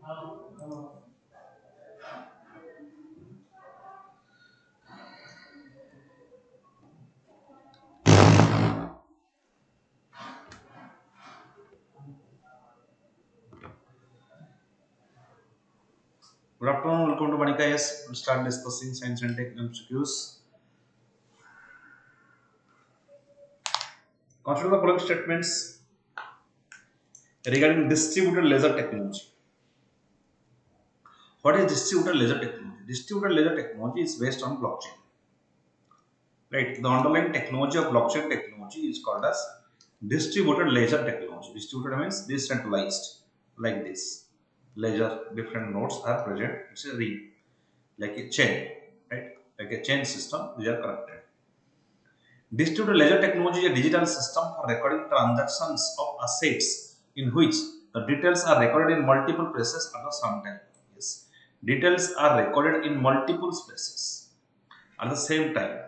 Good afternoon, welcome to VANIKIAS. We'll start discussing science and tech MCQs. Consider the following statements regarding distributed laser technology. What is distributed laser technology? Distributed laser technology is based on blockchain. Right? The underlying technology of blockchain technology is called as distributed laser technology. Distributed means decentralized, like this. Laser, different nodes are present. It's a ring, like a chain, right? Like a chain system, these are connected. Distributed ledger technology is a digital system for recording transactions of assets in which the details are recorded in multiple places at the same time. Yes, details are recorded in multiple places at the same time.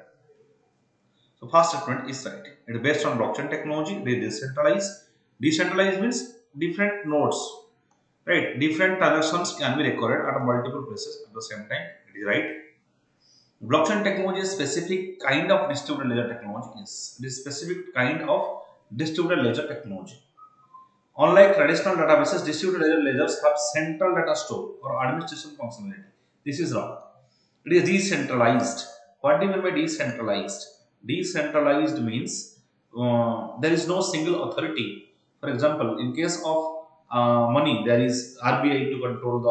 So, first statement is right. It is based on blockchain technology. It is decentralized. Decentralized means different nodes, right? Different transactions can be recorded at multiple places at the same time. It is right. Blockchain technology is specific kind of distributed ledger technology. Yes, it is specific kind of distributed ledger technology. Unlike traditional databases, distributed ledgers have central data store or administration functionality. This is wrong. It is decentralized. What do you mean by decentralized? Decentralized means there is no single authority. For example, in case of money, there is RBI to control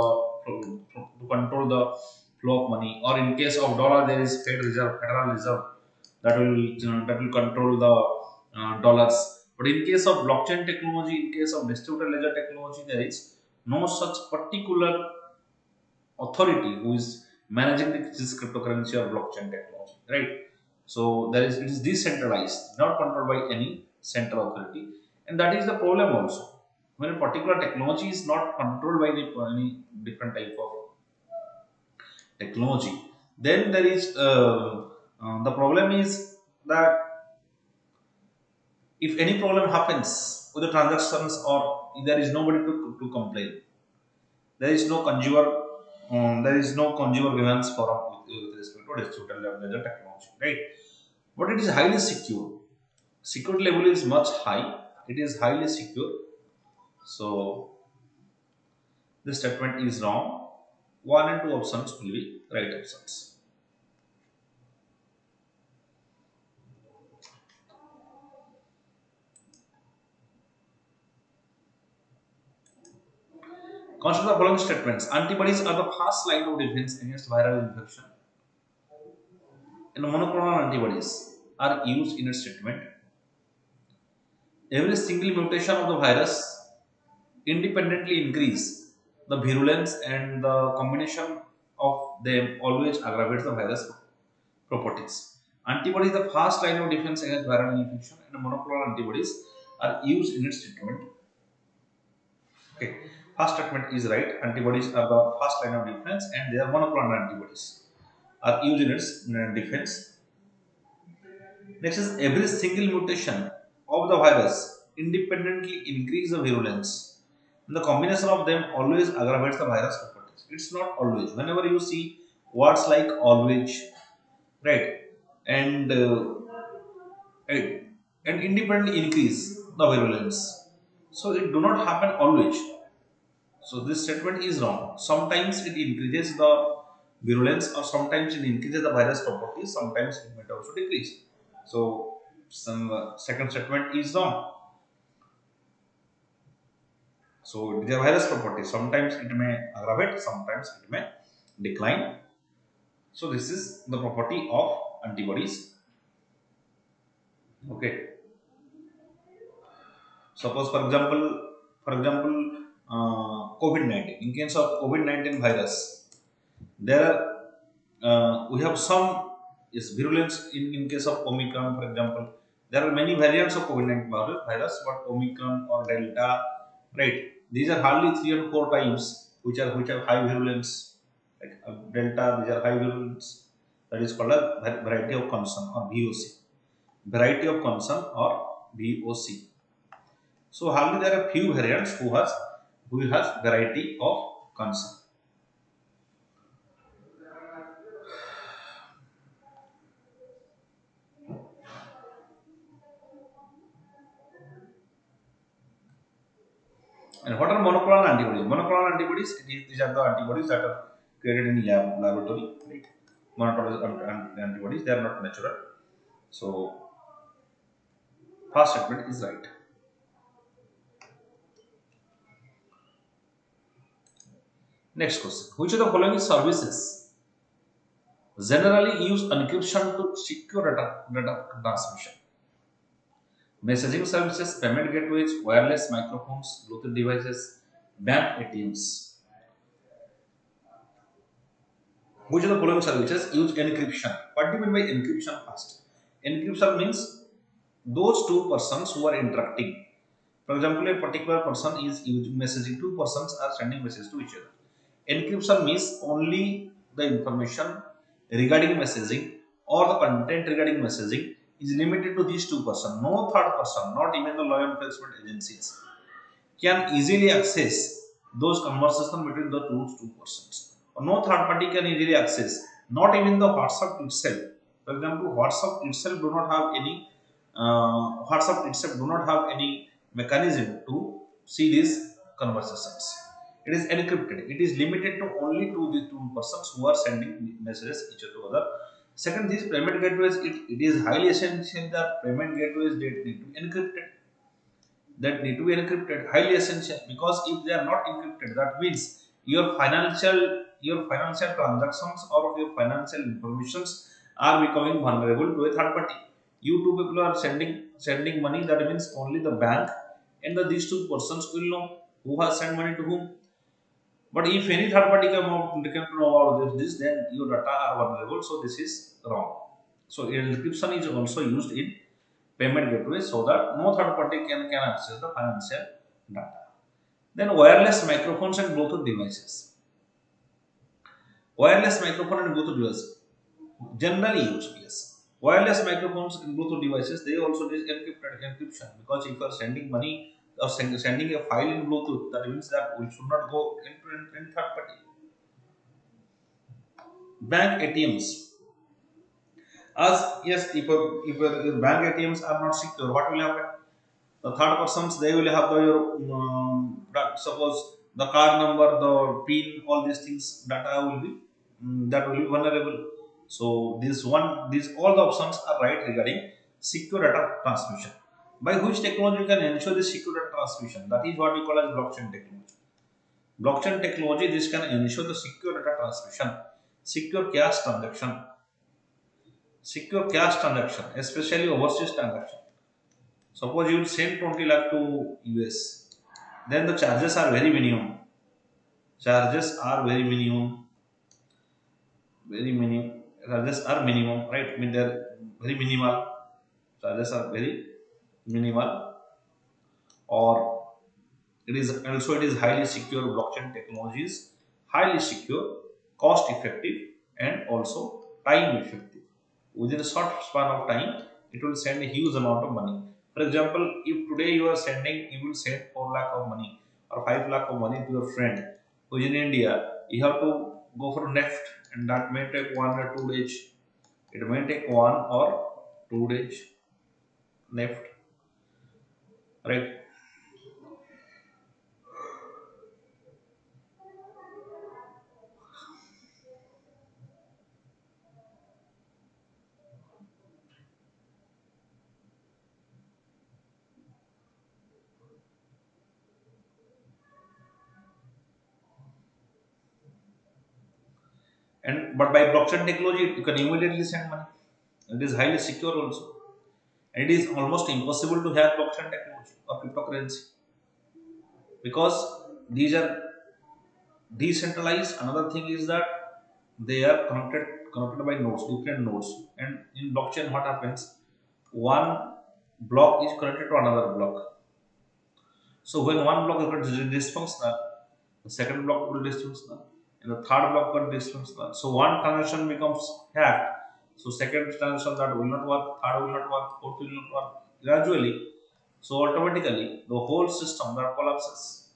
the flow of money, or in case of dollar, there is Federal Reserve that will control the dollars. But in case of blockchain technology, in case of distributed ledger technology, there is no such particular authority who is managing this cryptocurrency or blockchain technology, right? So it is decentralized, not controlled by any central authority, and that is the problem also. When a particular technology is not controlled by any different type of technology, then there is the problem is that if any problem happens with the transactions or there is nobody to complain, there is no consumer grievance forum with respect to distributed ledger technology, right? But it is highly secure. Security level is much high. It is highly secure. So this statement is wrong. One and two options will be right options. Consider the following statements. Antibodies are the first line of defense against viral infection. And monoclonal antibodies are used in a statement. Every single mutation of the virus independently increase the virulence, and the combination of them always aggravates the virus properties. Antibodies are the first line of defense against viral infection, and monoclonal antibodies are used in its treatment. Okay, first statement is right. Antibodies are the first line of defense, and they are monoclonal antibodies are used in its defense. Next is every single mutation of the virus independently increase the virulence. And the combination of them always aggravates the virus properties. It's not always. Whenever you see words like always, right, and and and independently increase the virulence. So it do not happen always. So this statement is wrong. Sometimes it increases the virulence, or sometimes it increases the virus properties. Sometimes it might also decrease. So some second statement is wrong. So the virus properties. Sometimes it may aggravate. Sometimes it may decline. So this is the property of antibodies. Okay. Suppose, for example, COVID-19. In case of COVID-19 virus, there are we have some virulence in case of Omicron, for example. There are many variants of COVID-19 virus, but Omicron or Delta, right? These are hardly 3 and 4 times which have high virulence. Like Delta, these are high virulence. That is called a variety of concern, or VOC. Variety of concern, or VOC. So hardly there are few variants who has variety of concern. And what are monoclonal antibodies? Monoclonal antibodies, these are the antibodies that are created in laboratory, right? Monoclonal antibodies, they are not natural. So, first statement is right. Next question. Which of the following services generally use encryption to secure data transmission? Messaging services, payment gateways, wireless microphones, Bluetooth devices, bank ATMs. Which of the following services use encryption? What do you mean by encryption first? Encryption means those two persons who are interacting. For example, a particular person is using messaging, two persons are sending messages to each other. Encryption means only the information regarding messaging or the content regarding messaging is limited to these two persons. No third person, not even the law enforcement agencies, can easily access those conversations between the two persons. No third party can easily access, not even the WhatsApp itself. For example, WhatsApp itself do not have any mechanism to see these conversations. It is encrypted. It is limited to only to the two persons who are sending messages each to other. Second, these payment gateways, it is highly essential that payment gateways need to be encrypted, highly essential, because if they are not encrypted, that means your financial transactions or your financial informations are becoming vulnerable to a third party. You two people are sending money, that means only the bank and these two persons will know who has sent money to whom. But if any third party come to know about this, then your data are vulnerable. So this is wrong. So encryption is also used in payment gateway so that no third party can access the financial data. Then wireless microphones and Bluetooth devices. Wireless microphone and Bluetooth devices generally used, yes. Wireless microphones and Bluetooth devices, they also use encryption, because if you are sending money or sending a file in Bluetooth, that means that we should not go in third party. Bank ATMs. As yes, if bank ATMs are not secure, what will happen? The third persons, they will have suppose the card number, the pin, all these things data will be that will be vulnerable. So these all the options are right regarding secure data transmission. By which technology you can ensure this secure data transmission? That is what we call as blockchain technology. Blockchain technology, this can ensure the secure data transmission, secure cash transaction, especially overseas transaction. Suppose you send 20 lakh to US, then the charges are very minimum. Charges are very minimum, very minimum. Charges are minimum, right? I mean they're very minimal. Charges are very minimal, or it is highly secure. Blockchain technology is highly secure, cost effective, and also time effective. Within a short span of time, it will send a huge amount of money. For example, if today you will send 4 lakh of money or 5 lakh of money to your friend who is in India, you have to go for NEFT, and that may take 1 or 2 days. It may take 1 or 2 days NEFT, right? And but by blockchain technology, you can immediately send money. It is highly secure also, and it is almost impossible to hack blockchain technology or cryptocurrency, because these are decentralized. Another thing is that they are connected by nodes, different nodes. And in blockchain, what happens? One block is connected to another block. So when one block is dysfunctional, the second block will be dysfunctional, and the third block got dysfunctional. So one transaction becomes hacked. So second transaction, that will not work, third will not work, fourth will not work. Gradually, so automatically the whole system that collapses.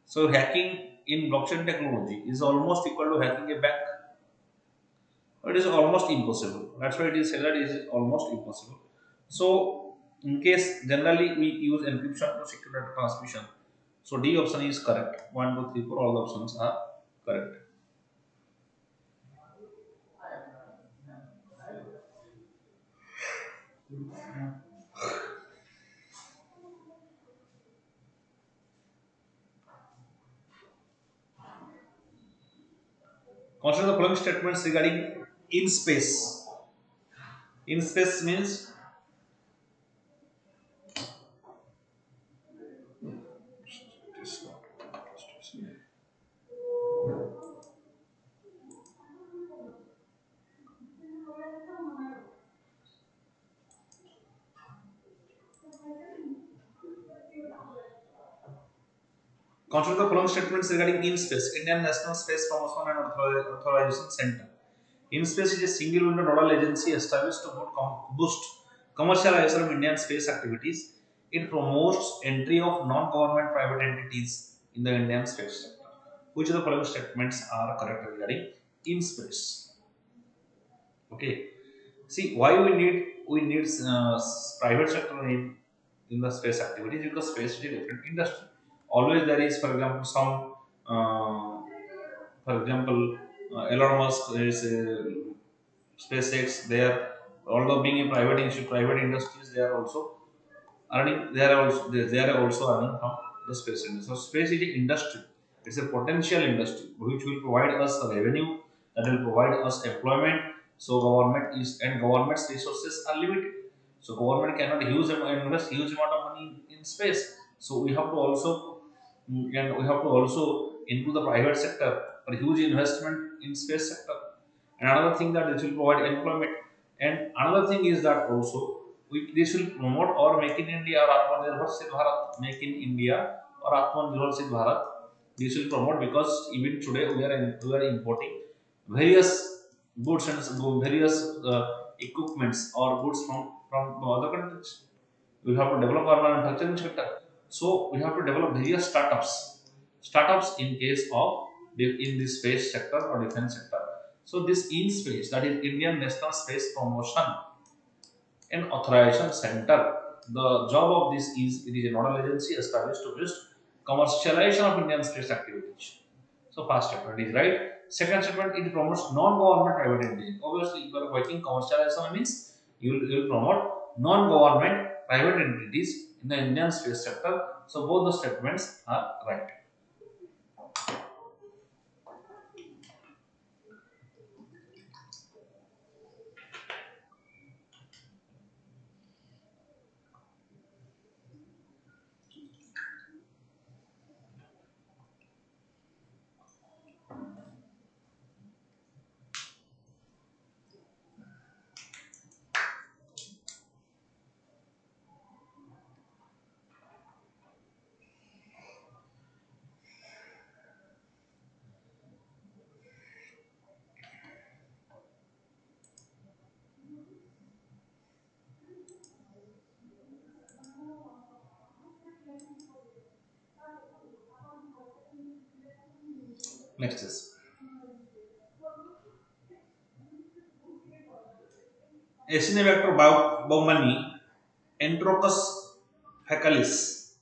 So hacking in blockchain technology is almost equal to hacking a bank. It is almost impossible. That's why it is said that it is almost impossible. So, in case generally we use encryption to secure data transmission. So, D option is correct. 1, 2, 3, 4. All the options are correct. Consider the following statements regarding in space. In space means consider the following statements regarding in space. Indian National Space Promotion and Authorization Center. InSpace is a single-window nodal agency established to boost commercialization of Indian space activities. It promotes entry of non-government private entities in the Indian space sector. Which of the following statements are correct regarding InSpace? Okay. See why we need private sector in the space activities, because space is a different industry. Always there is, for example, some for example, Elon Musk is SpaceX. They are, although being a private industries, they are also earning. They are also earning from the space industry. So space is an industry. It's a potential industry which will provide us the revenue, that will provide us employment. So government's resources are limited. So government cannot invest huge amount of money in space. So we have to also and we have to also into the private sector for huge investment in space sector. And another thing that this will provide employment. And another thing is that also this will promote or make in India or Atmanirbhar Bharat, make in India or Atmanirbhar Bharat. This will promote because even today we are importing various goods and various equipments or goods from other countries. We have to develop our manufacturing sector. So we have to develop various startups in case of in the space sector or defense sector. So this in space, that is Indian National Space Promotion and Authorization Center. The job of this is, it is a nodal agency established to boost commercialization of Indian space activities. So first statement is right. Second statement, it promotes non-government private entities. Obviously, if you are working commercialization means you will promote non-government private entities in the Indian space sector. So both the statements are right. Next is Acinetobacter baumannii, Enterococcus faecalis,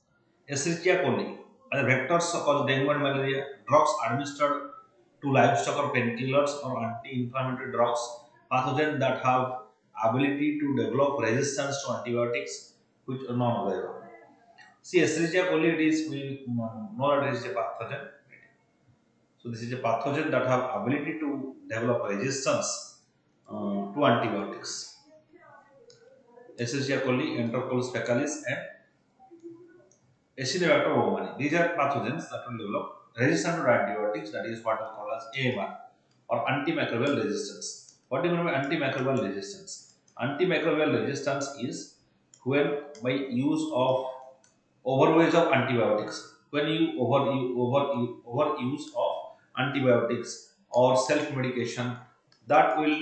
Escherichia coli are the vectors cause dengue and malaria. Drugs administered to livestock or painkillers or anti-inflammatory drugs. Pathogens that have ability to develop resistance to antibiotics, which are not available. See, Escherichia coli, it is, we know that it is a pathogen. So this is a pathogen that have ability to develop resistance to antibiotics. Escherichia coli, Enterococcus faecalis, and Acinetobacter baumannii. These are pathogens that will develop resistance to antibiotics. That is what is called as AMR or antimicrobial resistance. What do you mean by antimicrobial resistance? Antimicrobial resistance is when by use of overuse of antibiotics. When you overuse of antibiotics or self medication, that will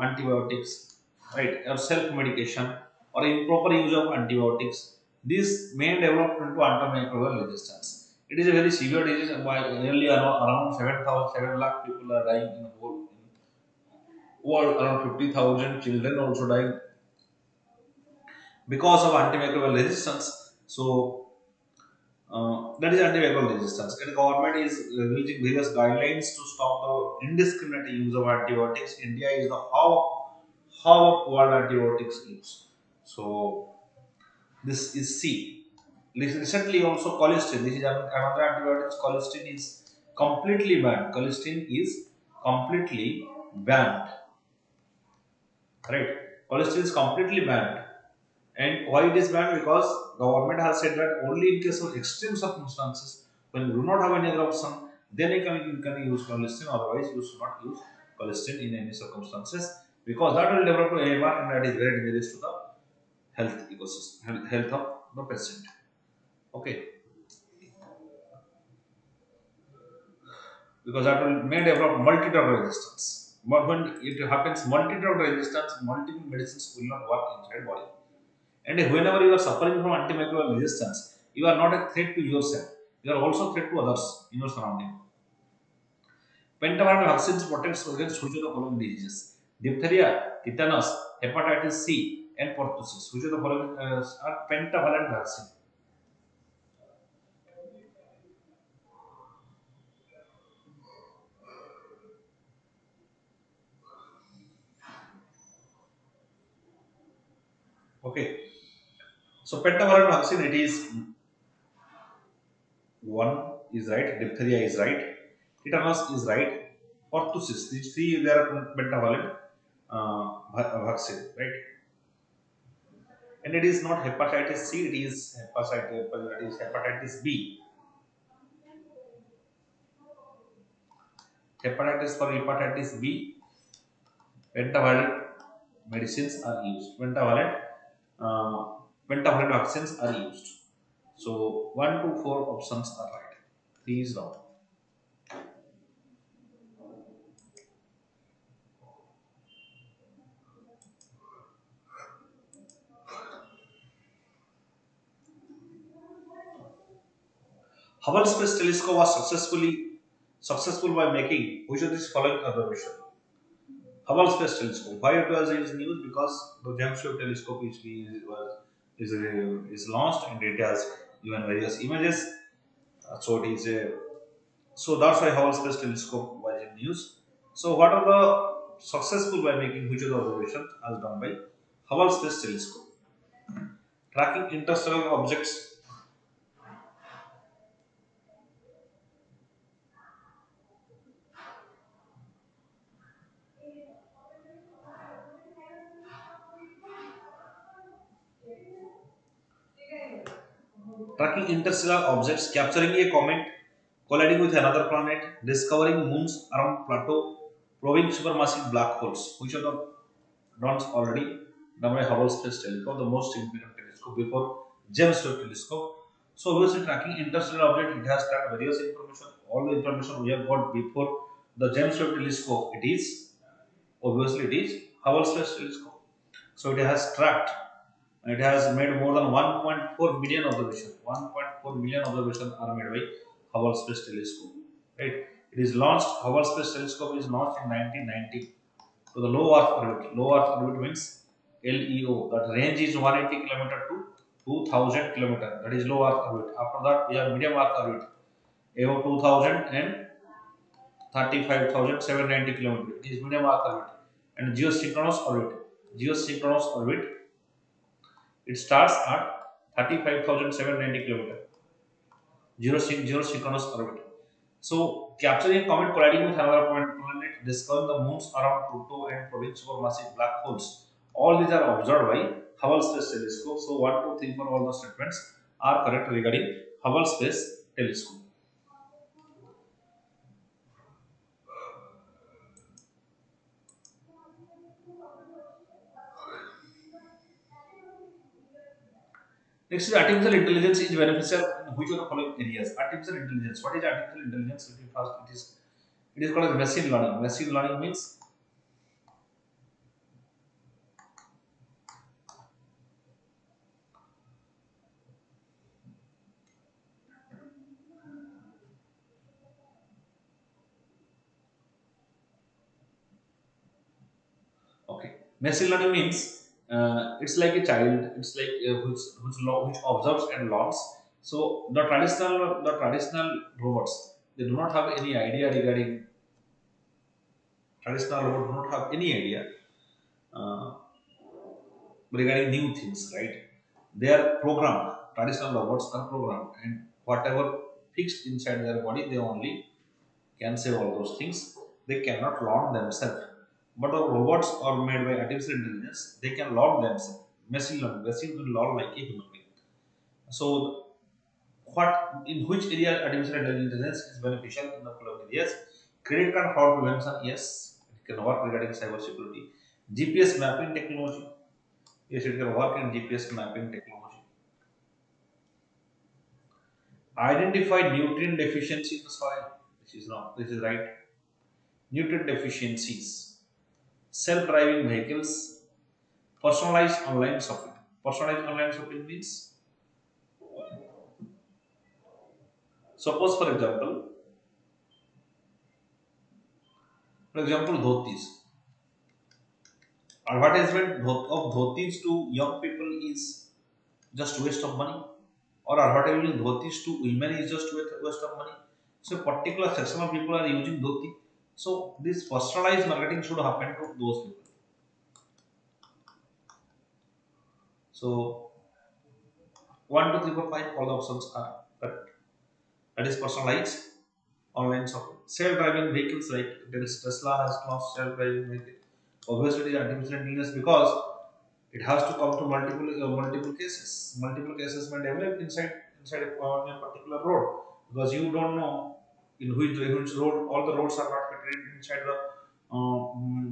antibiotics, right, or self medication or improper use of antibiotics, this may develop into antimicrobial resistance. It is a very severe disease. By nearly around 7,000, 7 lakh people are dying in the whole world. Around 50,000 children also dying because of antimicrobial resistance. So that is antimicrobial resistance. And the government is releasing various guidelines to stop the indiscriminate use of antibiotics. India is the hub of world antibiotics use. So this is C. Recently also colistin. This is another antibiotics. Colistin is completely banned. Colistin is completely banned. Right? Colistin is completely banned. And why it is banned? Because government has said that only in case of extreme circumstances, when you do not have any other option, then you can use colistin. Otherwise, you should not use colistin in any circumstances, because that will develop to AMR, and that is very dangerous to the health ecosystem, health of the patient. Okay, because that will may develop multi-drug resistance. But when it happens multi-drug resistance, multiple medicines will not work inside body. And whenever you are suffering from antimicrobial resistance, you are not a threat to yourself. You are also a threat to others in your surrounding. Pentavalent vaccines protects against which of the following diseases? Diphtheria, tetanus, hepatitis C, and pertussis. Which of the following are pentavalent vaccine? Okay. So pentavalent vaccine, it is one is right, diphtheria is right, tetanus is right, pertussis. These three they are pentavalent vaccine, right? And it is not hepatitis C, it is hepatitis B. For hepatitis B, pentavalent medicines are used. Uh, Pentavalent vaccines are used. So 1 to 4 options are right. 3 is wrong. Hubble Space Telescope was successful by making which of these following observation? Hubble Space Telescope. Why it was used? Because the James Webb Telescope is launched, and it has given various images. So it is a So that's why Hubble Space Telescope was in use. So what are the successful by making which of the observations as done by Hubble Space Telescope? Tracking interstellar objects, capturing a comet, colliding with another planet, discovering moons around Plato, probing supermassive black holes. Which of the done already done by Hubble Space Telescope, the most significant telescope before James Webb Telescope. So obviously tracking interstellar object, it has tracked various information. All the information we have got before the James Webb Telescope, it is Hubble Space Telescope. So it has tracked, it has made more than 1.4 million observations. 1.4 million observations are made by Hubble Space Telescope. Right? It is launched. Hubble Space Telescope is launched in 1990 to the low Earth orbit. Low Earth orbit means LEO. That range is 180 km to 2000 km. That is low Earth orbit. After that, we have medium Earth orbit. Above 2000 and 35,790 km. It is medium Earth orbit. And geosynchronous orbit. Geosynchronous orbit, it starts at 35,790 km. Geosynchronous orbit. So, capturing a comet colliding with another planet, discovering the moons around Pluto, and probing supermassive black holes. All these are observed by Hubble Space Telescope. So, 1, 2, 3 for all the statements are correct regarding Hubble Space Telescope. Next is artificial intelligence is beneficial in which of the following areas? Artificial intelligence. What is artificial intelligence? It is called as machine learning. Machine learning means Machine learning means it's like a child. It's like which observes and learns. So the traditional robots, they do not have any idea regarding traditional robots do not have any idea uh, regarding new things, right? They are programmed. Traditional robots are programmed, and whatever fixed inside their body, they only can say all those things. They cannot learn themselves. But the robots are made by artificial intelligence. They can learn themselves. Machine will learn like a human being. So, what in which area artificial intelligence is beneficial in the following areas? Credit card fraud prevention, yes, it can work regarding cyber security. GPS mapping technology, yes, it can work in GPS mapping technology. Identify nutrient deficiency in the soil. This is wrong. This is right. Nutrient deficiencies. Self-driving vehicles. Personalized online shopping. Personalized online shopping means, suppose for example, dhotis. Advertisement of dhotis to young people is just waste of money, or advertising dhotis to women is just waste of money. So particular section of people are using dhoti. So this personalized marketing should happen to those people. So 1, 2, 3, 4, 5, all the options are correct. That is personalized online shopping. Self-driving vehicles, like there is Tesla has launched self-driving vehicle. Obviously, it is artificial intelligence because it has to come to multiple cases. Multiple cases may develop inside a particular road, because you don't know in which road. All the roads are not fitted inside the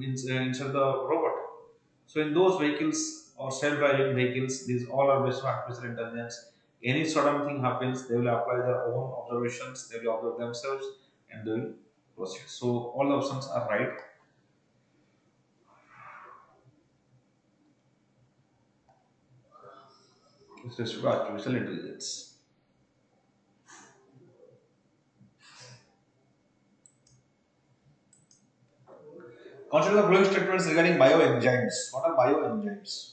inside the robot. So in those vehicles or self-driving vehicles, these all are based on artificial intelligence. Any sudden thing happens, they will apply their own observations. They will observe themselves and they will proceed. So all the options are right. With respect to artificial intelligence. Consider the following statements regarding bioenzymes. What are bioenzymes?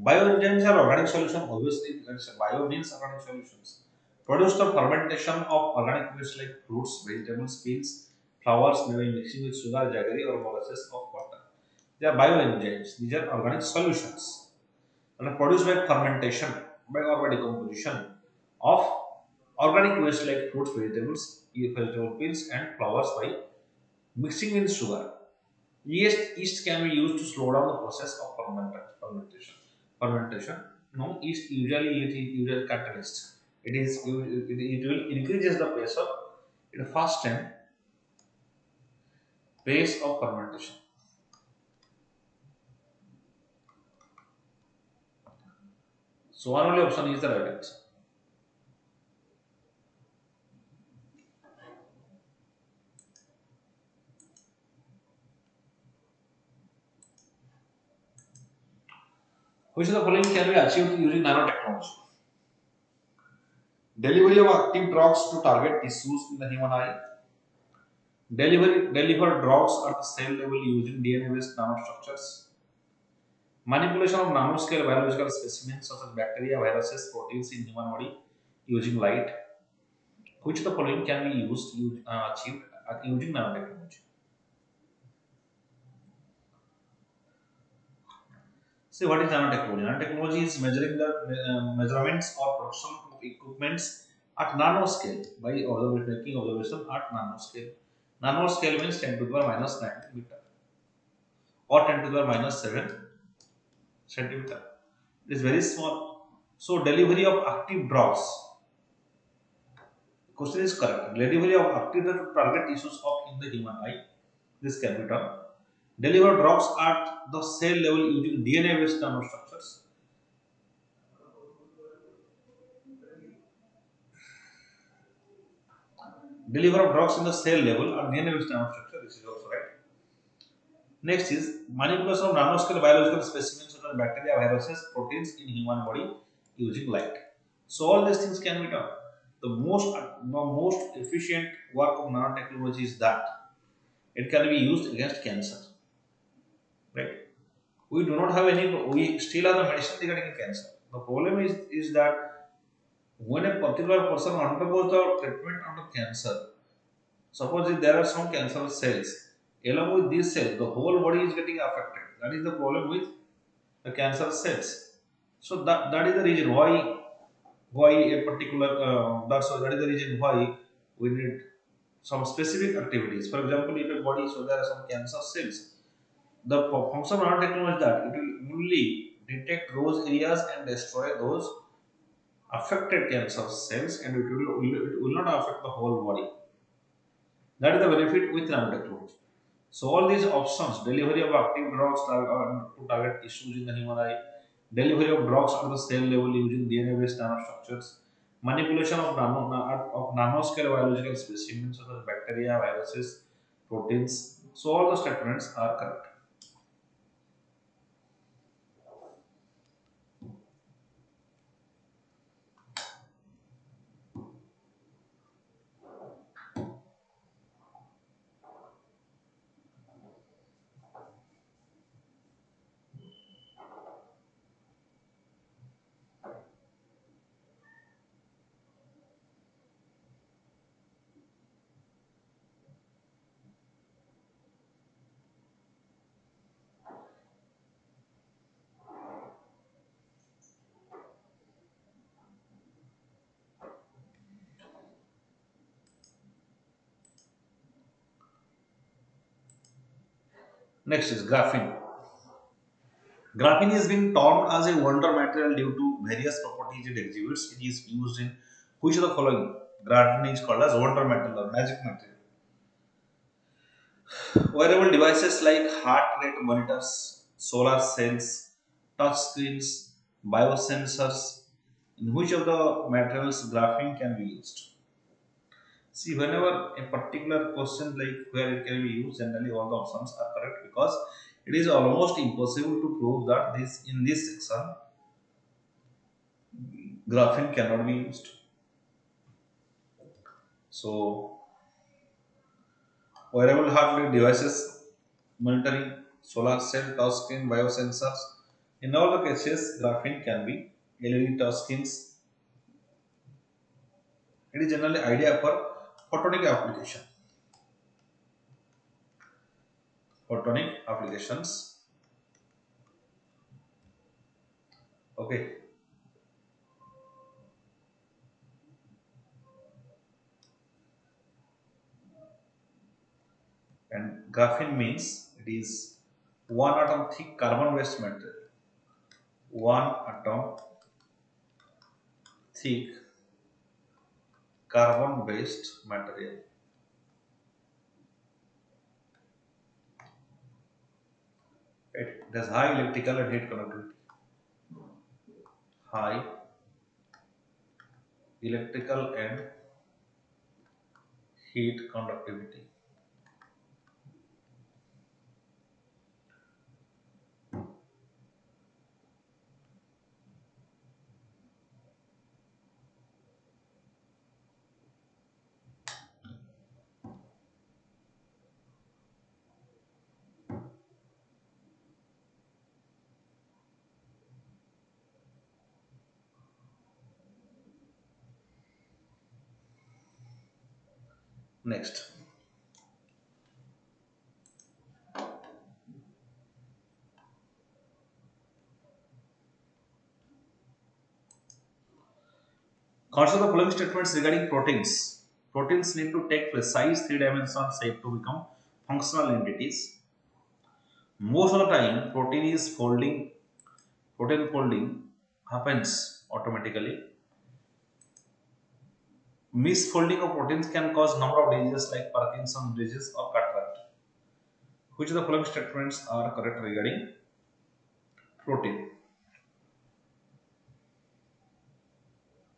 Bioenzymes are organic solutions. Obviously, bio means organic solutions. Produced the fermentation of organic waste like fruits, vegetables, peels, flowers, maybe mixing with sugar, jaggery, or molasses of water. They are bioenzymes. These are organic solutions that are produced by fermentation, or by decomposition of organic waste like fruits, vegetable peels, and flowers by mixing with sugar. Yeast can be used to slow down the process of fermentation. Fermentation. No, yeast usually it is usually catalyst. It will increases the pace of it fasten pace of fermentation. So one only option is the right answer. Which of the following can be achieved using nanotechnology? Delivery of active drugs to target tissues in the human eye. Deliver drugs at the cell level using DNA-based nanostructures. Manipulation of nanoscale biological specimens such as bacteria, viruses, proteins in human body using light. Which of the following can be achieved using nanotechnology? See, what is nanotechnology? Nanotechnology is measuring the measurements or production of equipments at nanoscale by making observation at nanoscale. Nanoscale means 10 to the power minus 9 meter or 10 to the power minus 7 centimeter. It is very small. So, delivery of active drugs. Question is correct. Delivery of active drugs to target tissues of in the human eye. This can be done. Deliver drugs at the cell level using DNA-based nanostructures. Deliver of drugs in the cell level at DNA-based nanostructure. This is also right. Next is manipulation of nanoscale biological specimens such as bacteria, viruses, proteins in human body using light. So all these things can be done. The most efficient work of nanotechnology is that it can be used against cancer. Right? We do not have any. We still have the medicine regarding cancer. The problem is that when a particular person undergoes the treatment under cancer, suppose if there are some cancer cells, along with these cells, the whole body is getting affected. That is the problem with the cancer cells. So that is the reason why a particular that is the reason why we need some specific activities. For example, if a body, so there are some cancer cells, the function of nanotechnology is that it will only detect those areas and destroy those affected cancer cells, and it will not affect the whole body. That is the benefit with nanotechnology. So all these options, delivery of active drugs to target tissues in the human eye, delivery of drugs to the cell level using DNA-based nanostructures, manipulation of of nanoscale biological specimens such as bacteria, viruses, proteins. So all the statements are correct. Next is graphene. Graphene is being termed as a wonder material due to various properties it exhibits. It is used in which of the following? Graphene is called as wonder metal or magic material. Wearable devices like heart rate monitors, solar cells, touch screens, biosensors. In which of the materials graphene can be used? See, whenever a particular question like where it can be used, generally all the options are correct because it is almost impossible to prove that this in this section graphene cannot be used. So, wearable heart rate devices, monitoring, solar cell, touch screen, biosensors. In all the cases, graphene can be LED touch screens. It is generally idea for photonic application. Photonic applications. Okay. And graphene means it is one atom thick carbon based material. One atom thick carbon based material. It has high electrical and heat conductivity. High electrical and heat conductivity. Next, consider the following statements regarding proteins. Proteins need to take precise three-dimensional shape to become functional entities. Most of the time, protein folding happens automatically. Misfolding of proteins can cause number of diseases like Parkinson's disease or cataract. Which of the following statements are correct regarding protein?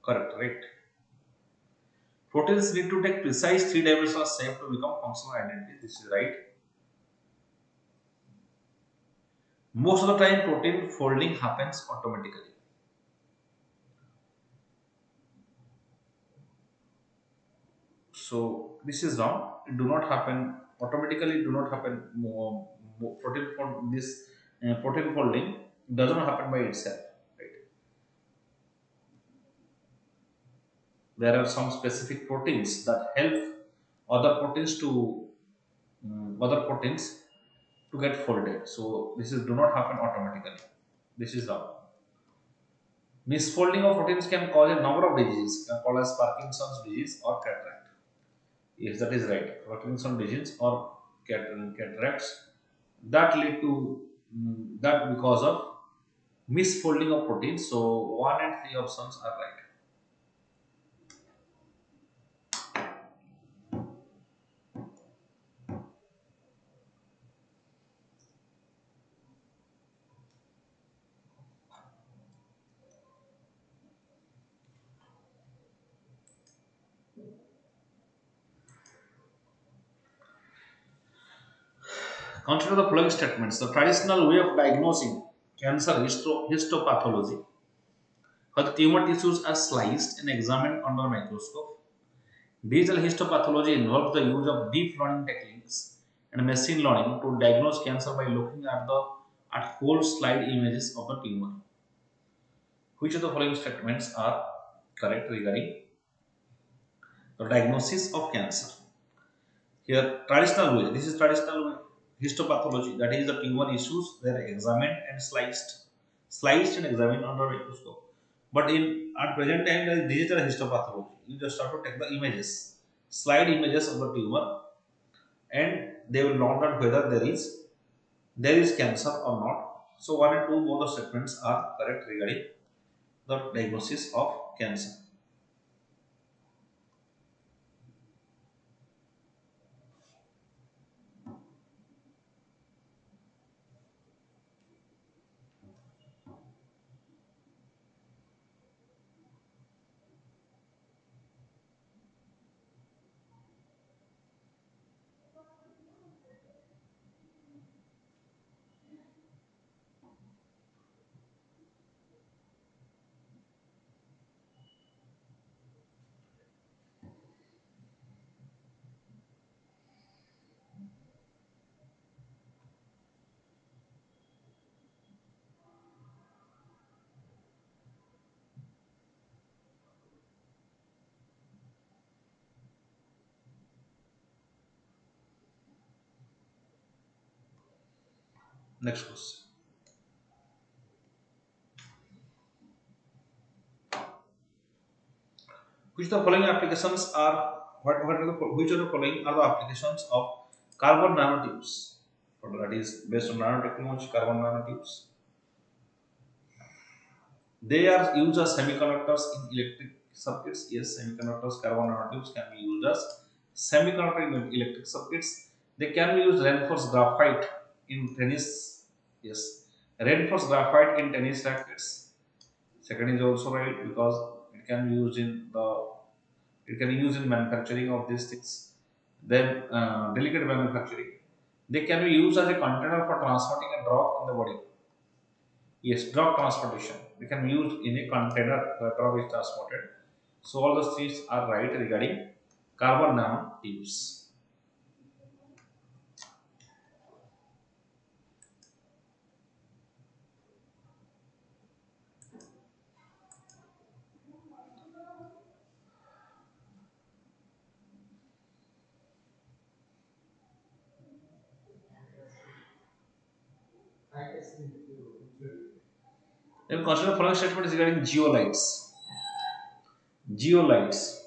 Correct, right? Proteins need to take precise three-dimensional shape to become functional identity. This is right. Most of the time, protein folding happens automatically. So this is wrong. It do not happen automatically. Do not happen protein fold this protein folding does not happen by itself. Right? There are some specific proteins that help other proteins to other proteins to get folded. So this is do not happen automatically. This is wrong. Misfolding of proteins can cause a number of diseases, called as Parkinson's disease or cataract. Yes, that is right. Parkinson's disease or cataracts that lead to that because of misfolding of proteins. So one and three options are right. Consider the following statements. The traditional way of diagnosing cancer histopathology, where the tumor tissues are sliced and examined under a microscope. Digital histopathology involves the use of deep learning techniques and machine learning to diagnose cancer by looking at the at whole slide images of the tumor. Which of the following statements are correct regarding the diagnosis of cancer? Here, traditional way. This is traditional way. Histopathology. That is, the tumor issues were examined and sliced and examined under microscope. But in at present time, there is digital histopathology. You just have to take the images, slide images of the tumor, and they will note out whether there is cancer or not. So one and two both the statements are correct regarding the diagnosis of cancer. Next question. Which of the following applications are what are the which of the following are the applications of carbon nanotubes? That is based on nanotechnology, carbon nanotubes. They are used as semiconductors in electric circuits. Yes, semiconductors, carbon nanotubes can be used as semiconductor in electric circuits. They can be used reinforced graphite in tennis. Yes, reinforced graphite in tennis rackets. Second is also right because it can be used in the it can be used in manufacturing of these things. Then delicate manufacturing. They can be used as a container for transporting a drug in the body. Yes, drug transportation. They can be used in a container where drug is transported. So all the things are right regarding carbon nanotubes. Then consider the following statement is regarding geolites. Geolites.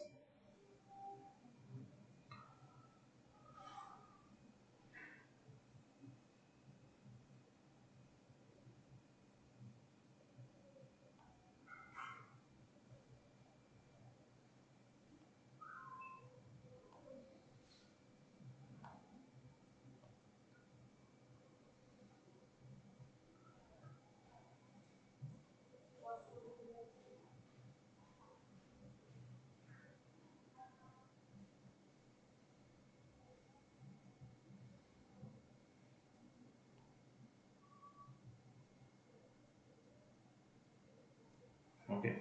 Okay.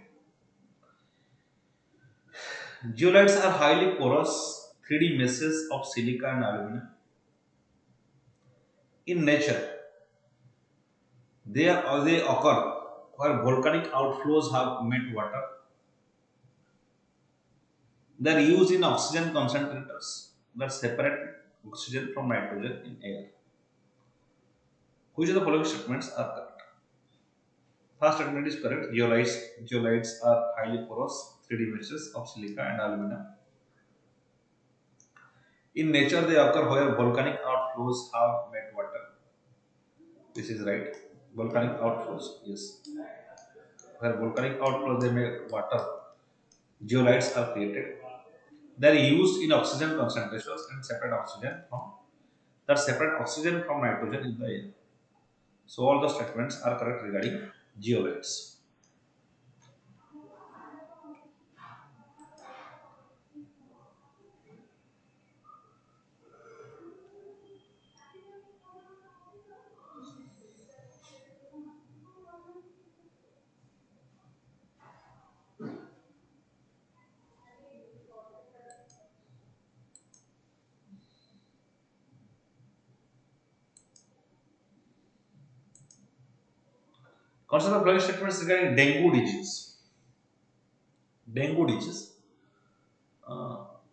Zeolites are highly porous 3D meshes of silica and alumina. In nature, they occur where volcanic outflows have met water. They are used in oxygen concentrators that separate oxygen from nitrogen in air. Which of the following statements are correct? First statement is correct. Zeolites are highly porous 3D meshes of silica and alumina. In nature, they occur where volcanic outflows have met water. This is right. Volcanic outflows, yes. Where volcanic outflows they make water, zeolites are created. They are used in oxygen concentrations and separate oxygen from nitrogen in the air. So all the statements are correct regarding zeolites. Consider the following statements regarding dengue disease. Dengue disease.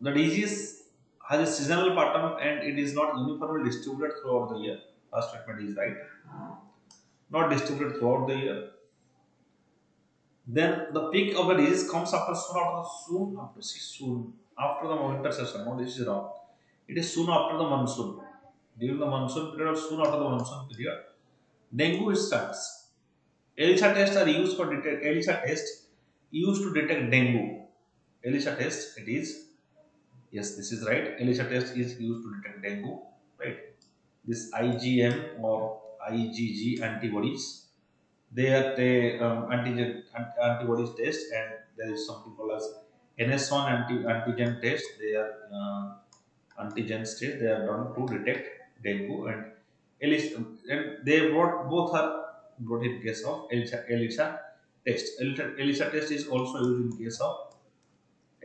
The disease has a seasonal pattern and it is not uniformly distributed throughout the year. First statement is right. Not distributed throughout the year. Then the peak of the disease comes soon after the winter session. No, this is wrong. It is soon after the monsoon. During the monsoon period or soon after the monsoon period, dengue starts. ELISA tests are used for detect. ELISA test used to detect dengue. ELISA test it is. Yes, this is right. ELISA test is used to detect dengue. Right. This IgM or IgG antibodies antibodies test, and there is something called as NS1 antigen test. They are antigens test. They are done to detect dengue, and they both are brought in case of ELISA test. ELISA test is also used in case of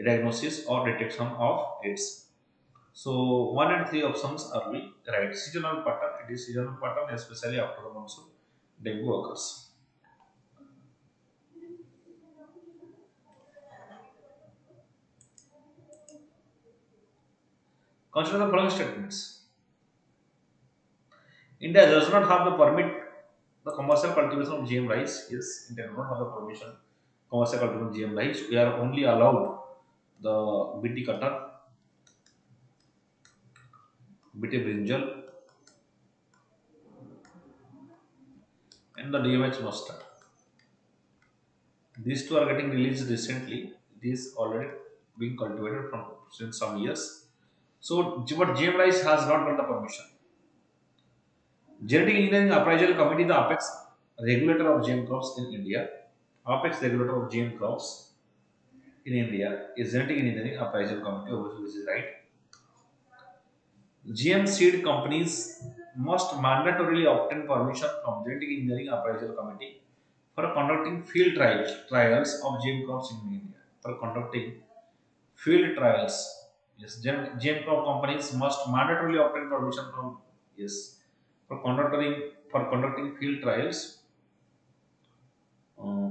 diagnosis or detection of AIDS. So 1 and 3 options are we right. Seasonal pattern. It is seasonal pattern, especially after the monsoon, dengue occurs. Consider the following statements. India does not have the permit the commercial cultivation of GM rice. Yes, India does not have the permission commercial cultivation of GM rice. We are only allowed the BT cutter, BT brinjal, and the DMH mustard. These two are getting released recently. These already being cultivated from since some years. So, but GM rice has not got the permission. Genetic Engineering Appraisal Committee, the apex regulator of GM crops in India. Apex regulator of GM crops in India is Genetic Engineering Appraisal Committee, obviously this is right. GM seed companies must mandatorily obtain permission from Genetic Engineering Appraisal Committee for conducting field trials of GM crops in India. For conducting field trials, yes, GM crop companies must mandatorily obtain permission from yes for conducting field trials. Uh,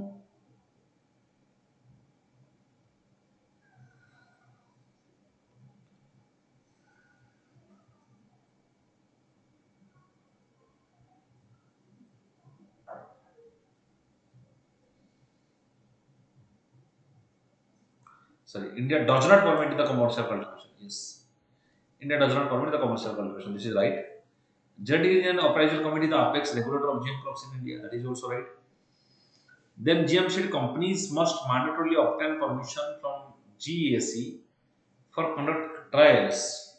India does not permit the commercial cultivation. Yes, India does not permit the commercial cultivation. This is right. Genetic Engineering Appraisal Committee, the apex regulator of GM crops in India. That is also right. Then GM seed companies must mandatorily obtain permission from GESE for conduct trials.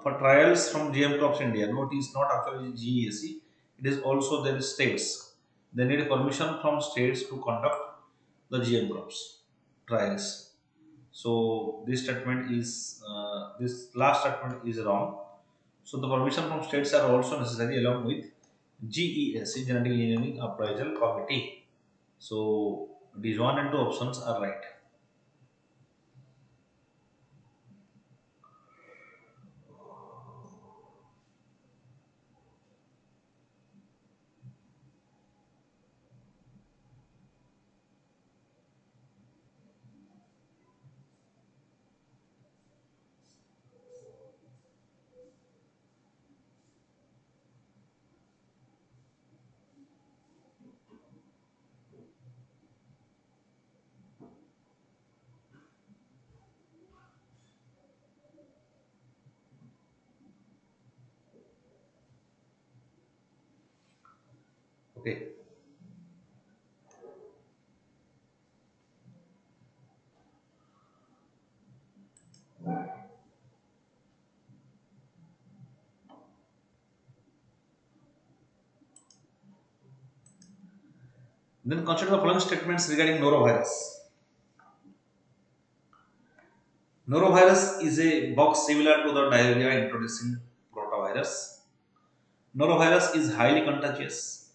For trials from GM crops India, no, it is not actually GESE. It is also there is states. They need permission from states to conduct the GM crops trials. So this last statement is wrong. So the permission from states are also necessary along with GESE, Genetic Engineering Appraisal Committee. So these one and two options are right. Okay. Then consider the following statements regarding norovirus. Norovirus is a box similar to the diarrhea introducing rotavirus. Norovirus is highly contagious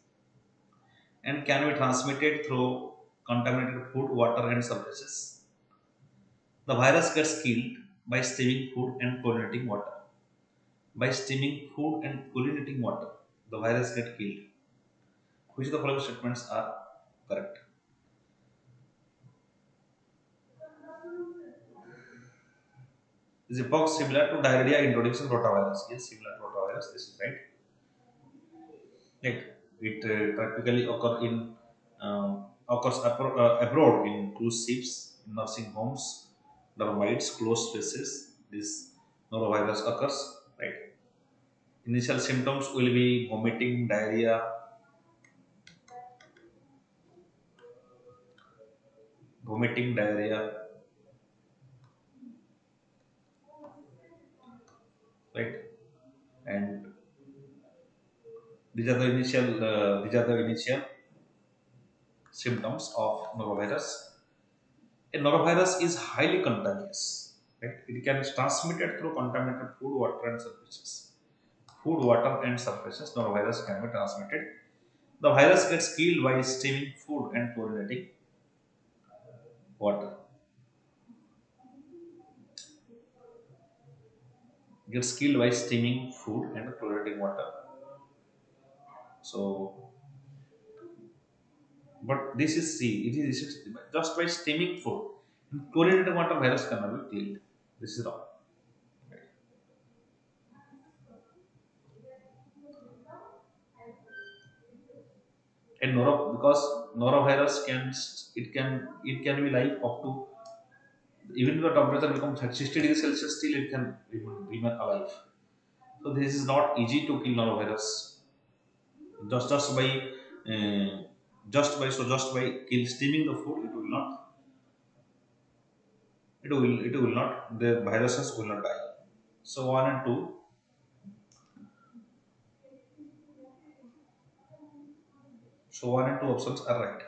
and can be transmitted through contaminated food, water, and surfaces. The virus gets killed by steaming food and chlorinating water. By steaming food and chlorinating water, the virus gets killed. Which of the following statements are correct? Is a pox similar to diarrhea introducing rotavirus? Yes, similar to rotavirus. This is right. Right. It typically occurs abroad in cruise ships, in nursing homes, dermites, closed spaces. This norovirus occurs. Right. Initial symptoms will be vomiting, diarrhea, vomiting, diarrhea. Right. And these are the initial symptoms of norovirus. A norovirus is highly contagious. Right? It can be transmitted through contaminated food, water, and surfaces. Food, water, and surfaces. Norovirus can be transmitted. The virus gets killed by steaming food and chlorinating water. Gets killed by steaming food and chlorinating water. So, but this is see, it is just by steaming food. In chlorinated water, virus cannot be killed. This is wrong. And because norovirus can be live up to, even if the temperature becomes 60 degrees Celsius, still it can remain alive. So this is not easy to kill norovirus. Just by just by kill steaming the food, it will not the viruses will not die. So one and two options are right.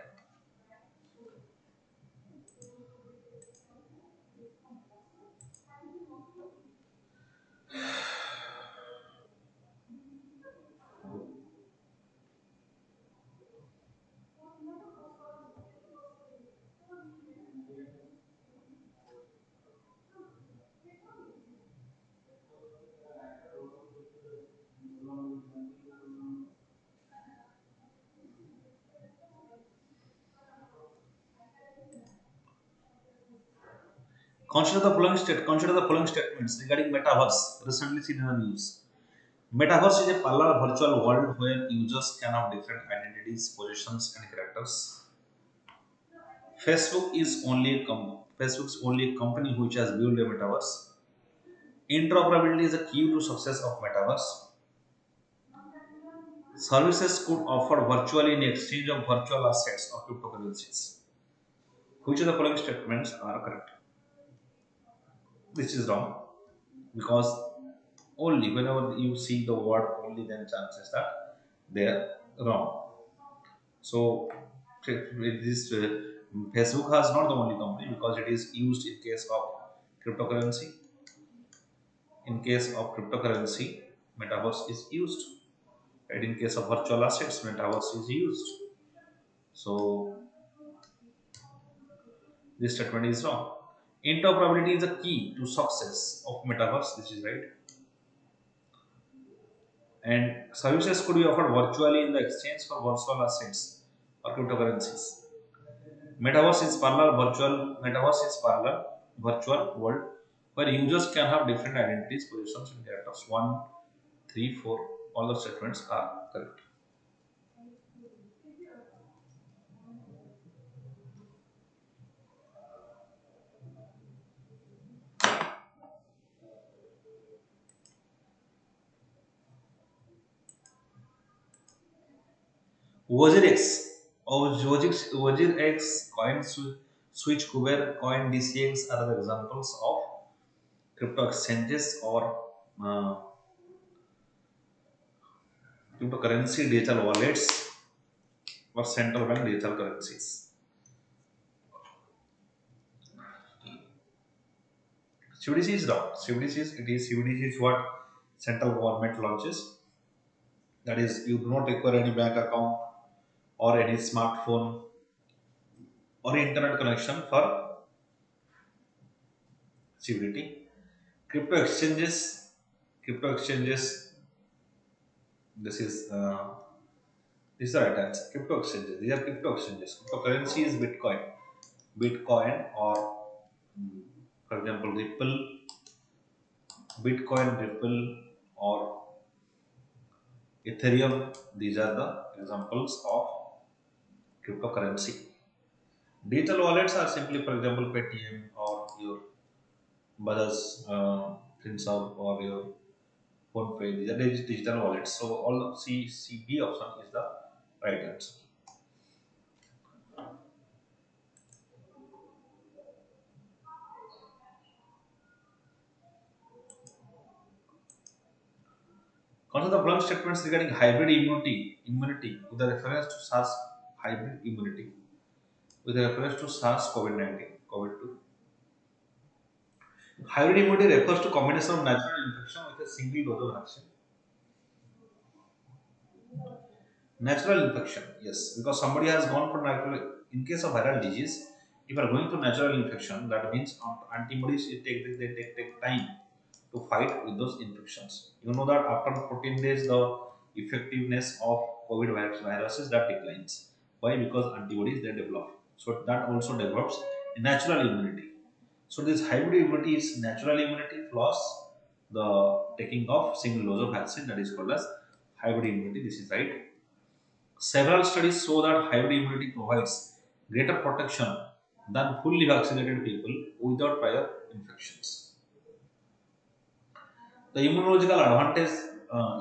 Consider the following statements regarding metaverse recently seen in the news. Metaverse is a parallel virtual world where users can have different identities, positions, and characters. Facebook is only a company which has built a metaverse. Interoperability is a key to success of metaverse. Services could offer virtually in exchange of virtual assets or cryptocurrencies. Which of the following statements are correct? This is wrong because only whenever you see the word only, then chances that they are wrong. So with this Facebook has not the only company because it is used in case of cryptocurrency. In case of cryptocurrency, metaverse is used. Right? In case of virtual assets, metaverse is used. So This statement is wrong. Interoperability is the key to success of metaverse. This is right. And services could be offered virtually in the exchange for virtual assets or cryptocurrencies. Metaverse is parallel virtual world where users can have different identities, positions, and characters. 1, 3, 4. All the statements are correct. WZX, Coin Switch, Kuber, Coin DCX are the examples of crypto exchanges or uh, cryptocurrency digital wallets or central bank digital currencies. CBDC is wrong. CBDC is what central government launches. That is, you do not require any bank account or any smartphone or internet connection for CBDT. Crypto exchanges, crypto exchanges. This is this is the right answer. Crypto exchanges. These are crypto exchanges. Cryptocurrency is Bitcoin. Bitcoin or for example Ripple or Ethereum. These are the examples of cryptocurrency. Digital wallets are simply, for example, Paytm or your Bajaj Finserv or your PhonePe. These are digital wallets. So all the B option is the right answer. Consider the blunt statements regarding hybrid immunity with a reference to SARS hybrid immunity with a reference to SARS COVID-19, COVID-2. Hybrid immunity refers to combination of natural infection with a single dose of vaccine. Natural infection, yes, because somebody has gone for natural. In case of viral disease, if you are going to natural infection, that means antibodies take time to fight with those infections. You know that after 14 days, the effectiveness of COVID viruses that declines. Why? Because antibodies they develop. So that also develops a natural immunity. So this hybrid immunity is natural immunity plus the taking of single dose of vaccine, that is called as hybrid immunity. This is right. Several studies show that hybrid immunity provides greater protection than fully vaccinated people without prior infections. The immunological advantage,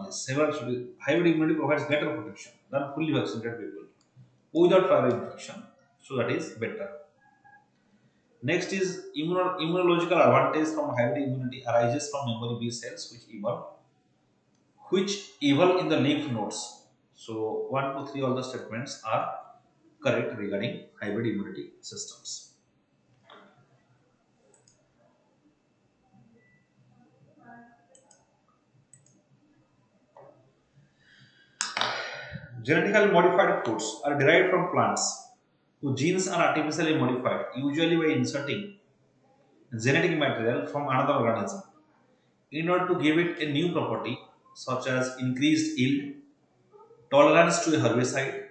yes, several studies, hybrid immunity provides better protection than fully vaccinated people without prior infection. So that is better. Next is immunological advantage from hybrid immunity arises from memory B cells which evolve in the lymph nodes. So 1, 2, 3, all the statements are correct regarding hybrid immunity systems. Genetically modified foods are derived from plants whose genes are artificially modified, usually by inserting genetic material from another organism in order to give it a new property such as increased yield, tolerance to a herbicide,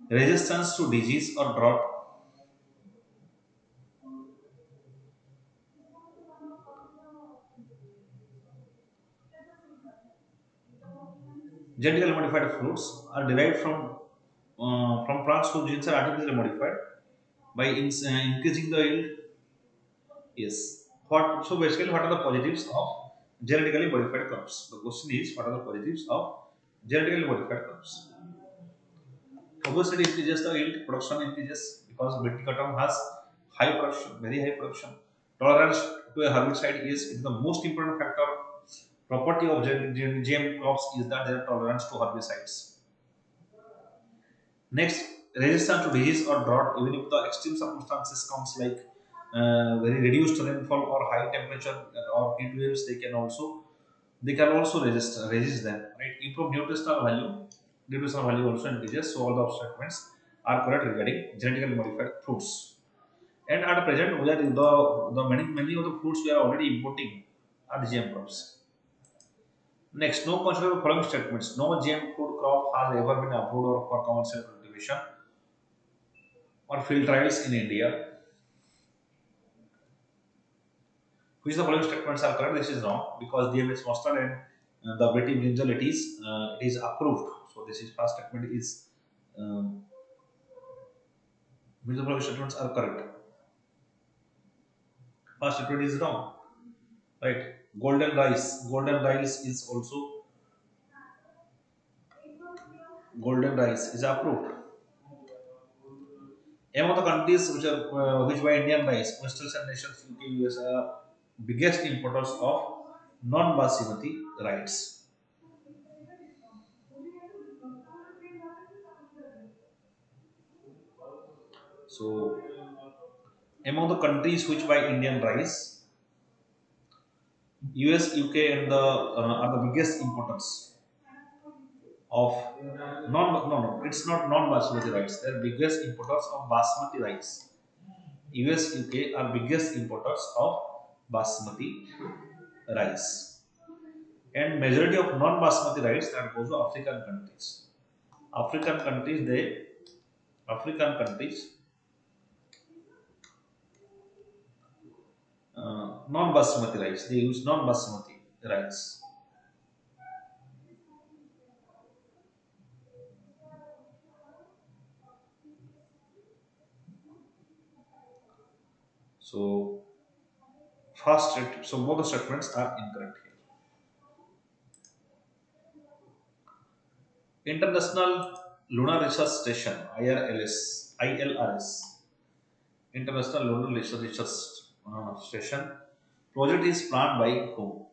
resistance to disease or drought. Genetically modified fruits are derived from plants whose genes are artificially modified by increasing the yield. Yes. So basically, what are the positives of genetically modified crops? The question is, what are the positives of genetically modified crops? Obviously, it increases the yield, production increases because milk cotton has high production, very high production. Tolerance to a herbicide is the most important factor. Property of GM crops is that their tolerance to herbicides. Next, resistance to disease or drought, even if the extreme circumstances comes like very reduced rainfall or high temperature or heat waves, they can also resist them. Right? Improve nutritional value also increases. So all the statements are correct regarding genetically modified fruits. And at present, we are the many of the fruits we are already importing are GM crops. Next, no consider the following statements. No GM food crop has ever been approved or for commercial cultivation or field trials in India. Which the following statements are correct? This is wrong because DMS mustard and the British brinjal it is approved. So this is first statement is which the following statements are correct. First statement is wrong, right? Golden rice is also golden rice is approved. Among the countries which buy Indian rice, Western nations UK, US are biggest importers of non-basmati rice. So among the countries which buy Indian rice, US, UK, and the are the biggest importers of it's not non-basmati rice. They are biggest importers of basmati rice. US, UK are biggest importers of basmati rice, and majority of non-basmati rice that goes to African countries. African countries, African countries, non-basmati rice. They use non-basmati rice. So so both the statements are incorrect here. International Lunar Research Station ILRS International Lunar Research Station project is planned by whom?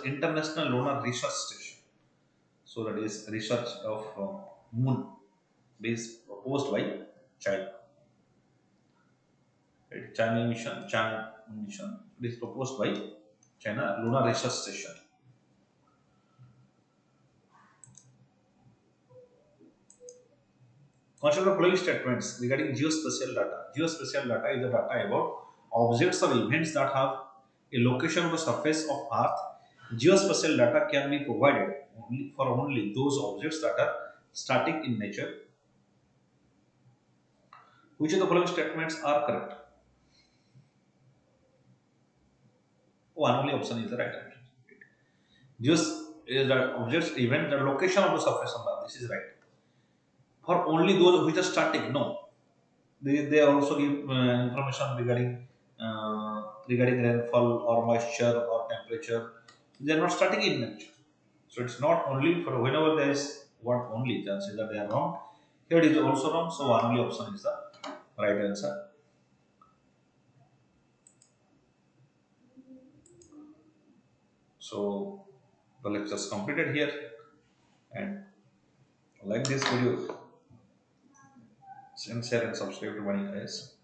International Lunar Research Station. So that is research of moon is proposed by China. Right? China mission. It is proposed by China Lunar Research Station. Consider the following statements regarding geospatial data. Geospatial data is the data about objects or events that have a location on the surface of Earth. Geospatial data can be provided only those objects that are static in nature. Which of the following statements are correct? One only option is the right answer. Just is the objects, event, the location of the surface of Earth. This is right. For only those which are static, no. They also give information regarding rainfall or moisture or temperature. They are not static in nature. So it's not only for whenever there is one only chances that they are wrong. Here it is also wrong. So one only option is the right answer. So the lecture is completed here, and like this video, share and subscribe to VANIKIAS.